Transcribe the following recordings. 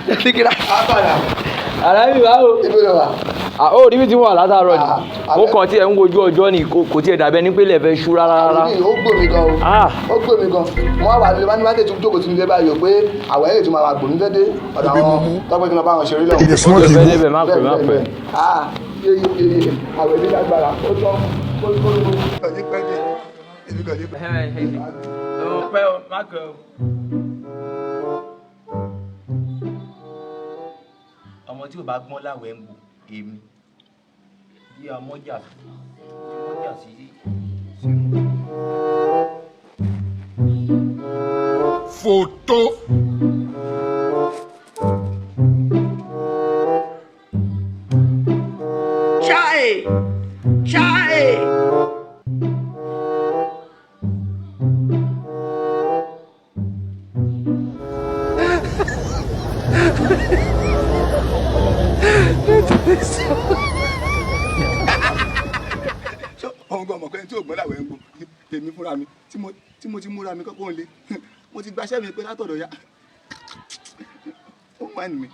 Dókítà. Àlàyé báwo. Ó níbi tí wọ́n wà látàárọ̀ ni. Ó kàn tí ẹ̀ ń wojú ọjọ́ ni kò tí ẹ̀ dàbẹ́ ní pé lè fẹ́ ṣú rárá. Ó gbòmí gan o. Ó gbòmí gan. Wọ́n wà ní bá tètè jókòó tí mo lé báyìí pé àwọn ẹ̀yẹ́ tó máa gbòmí dédé ọ̀dọ̀ àwọn tọ́pẹ́ kí n bá wọn ṣeré lọ́wọ́. Ó lè fẹ́ lébẹ̀ má pẹ́. Yeye àwọn ẹbí lágbára ó tọ́ ọmọ tí ò bá gbọ́n láwẹ̀ ń wò èmi bí ọmọjà sí Photo. Chai. ọ̀hún ọmọ kan tí ò gbọ́n láwẹ̀ ń gbò tèmi fúnra mi tí mo ti múra mi kọ́kọ́ ń lé mo ti gbaṣẹ́ mi pé látọ̀dọ̀ ya ó wà ní mi.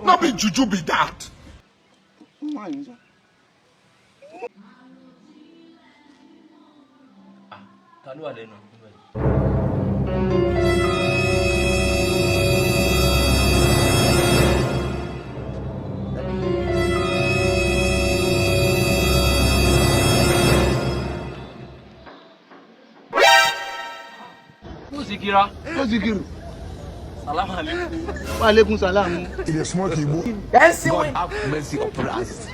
No be juju be that. ó wà ní sọ. ta ló wà lẹ́nu ọ̀gbìn. Sikira. Ó Sikiru. Salam alaikum. Wa alaikum salam. Il est smart, il est beau. Yes, God have mercy upon us.